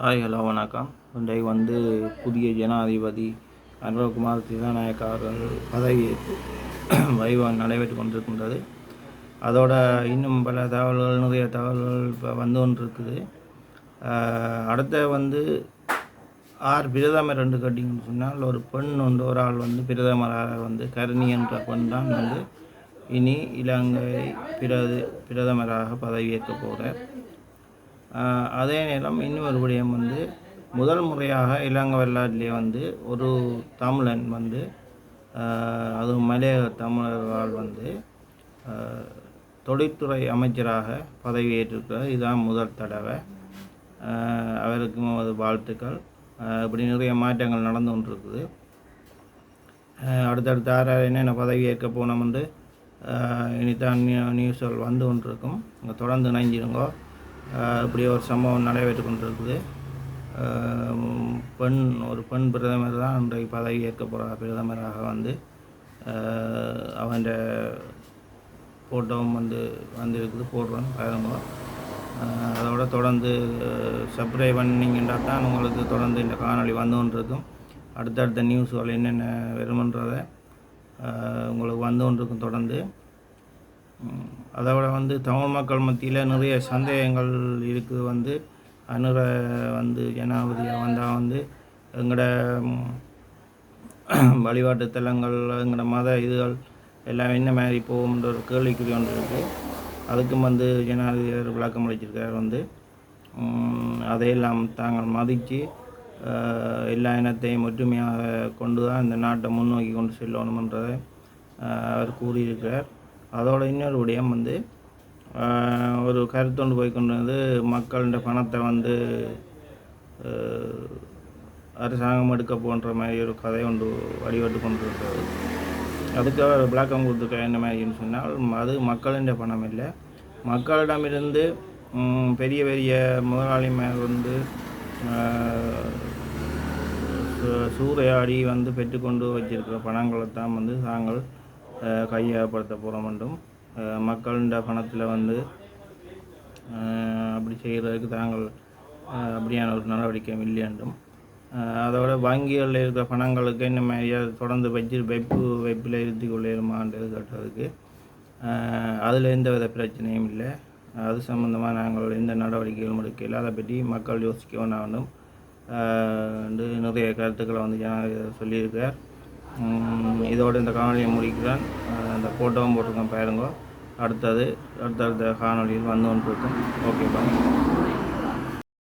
Hi hello வணக்கம். இன்றைக்கு புதிய ஜனாதிபதி அனுரகுமார் திசாநாயக்க அவர்கள் பதவியேற்பு வைபவம் நடைபெற்று கொண்டிருக்கின்றது. அதோட இன்னும் பல தகவல்கள், நிறைய தகவல்கள் இப்போ வந்து கொண்டிருக்குது. அடுத்த ஆறு பிரதமர் ரெண்டு கேட்டிங்கன்னு சொன்னால், ஒரு பெண் ஒரு ஆள் பிரதமராக கருணி என்ற பெண் தான் இனி இலங்கை பிரதமராக பதவியேற்க போகிறார். அதே நேரம் இன்னொரு விடயம் முதல் முறையாக இலங்கை வரலாற்றிலே ஒரு தமிழன் அதுவும் மலையக தமிழர்கள் தொழில்துறை அமைச்சராக பதவியேற்றிருக்கிறார். இதுதான் முதல் தடவை. அவருக்கும் வாழ்த்துக்கள். இப்படி நிறைய மாற்றங்கள் நடந்து கொண்டிருக்குது. அடுத்தடுத்த யார் என்னென்ன பதவி ஏற்க போனோம் இனித்தான் நியூஸ்கள் வந்து கொண்டிருக்கும். இங்கே தொடர்ந்து இணைஞ்சிருங்கோ. இப்படி ஒரு சம்பவம் நடைபெற்று கொண்டிருக்குது. ஒரு பெண் பிரதமர் தான் இன்றைக்கு பதவி ஏற்க போகிறார். பிரதமராக அவன் ஃபோட்டோவும் வந்திருக்குது, போடுறோம் பாருங்க. அதோட தொடர்ந்து சப்ஸ்கிரைப் பண்ணிங்கன்னா தான் உங்களுக்கு தொடர்ந்து இந்த காணொலி வந்து கொண்டிருக்கும். அடுத்தடுத்த நியூஸ்கள் என்னென்ன வருமன்றதை உங்களுக்கு வந்து கொண்டிருக்கும் தொடர்ந்து. அதோட தமிழ் மக்கள் மத்தியில் நிறைய சந்தேகங்கள் இருக்குது. அனுர ஜனாதிபதியாக வந்தால் எங்களோட வழிபாட்டு தலங்கள், எங்களோட மத இதுகள் எல்லாம் என்ன மாதிரி போகும்ன்ற ஒரு கேள்விக்குறி ஒன்று இருக்குது. அதுக்கும் ஜனாதிபதி விளக்கம் அளிச்சிருக்கார். அதையெல்லாம் தாங்கள் மதித்து எல்லா இனத்தையும் ஒற்றுமையாக கொண்டு தான் இந்த நாட்டை முன்னோக்கி கொண்டு செல்லணுமன்றதை அவர் கூறியிருக்கிறார். அதோட இன்னொரு விடயம் ஒரு கருத்தொண்டு போய் கொண்டு மக்களோட பணத்தை அரசாங்கம் எடுக்க போன்ற மாதிரி ஒரு கதை ஒன்று வடிவட்டு கொண்டு இருக்கிறது. அதுக்கு அவர் விளக்கம் கொடுத்துருக்க என்ன மாதிரின்னு சொன்னால், அது மக்களின் பணம் இல்லை. மக்களிடமிருந்து பெரிய பெரிய முதலாளிமார் சூறையாடி பெற்றுக்கொண்டு வச்சிருக்கிற பணங்களை தான் தாங்கள் கையகப்படுத்த போகிறோம் என்றும், மக்களின் பணத்தில் அப்படி செய்கிறதுக்கு தாங்கள் அப்படியான ஒரு நடவடிக்கை இல்லை என்றும், அதோட வங்கிகளில் இருக்கிற பணங்களுக்கு என்ன மாதிரியாக தொடர்ந்து வைப்பில் இருத்தி கொள்ளையுமான்றது கேட்டதுக்கு அதில் எந்த வித பிரச்சனையும் இல்லை. அது சம்மந்தமாக நாங்கள் எந்த நடவடிக்கைகளும் எடுக்கல. அதை பற்றி மக்கள் யோசிக்க வேண்டாம் நிறைய கருத்துக்களை ஜனாதிபதி சொல்லியிருக்கார். இதோடு இந்த காணொலியை முடிக்கிறேன். அந்த ஃபோட்டோவும் போட்டிருக்கேன் பாருங்க. அடுத்தடுத்த காணொலியில் வந்து கொண்டிருக்கும். Okay bye.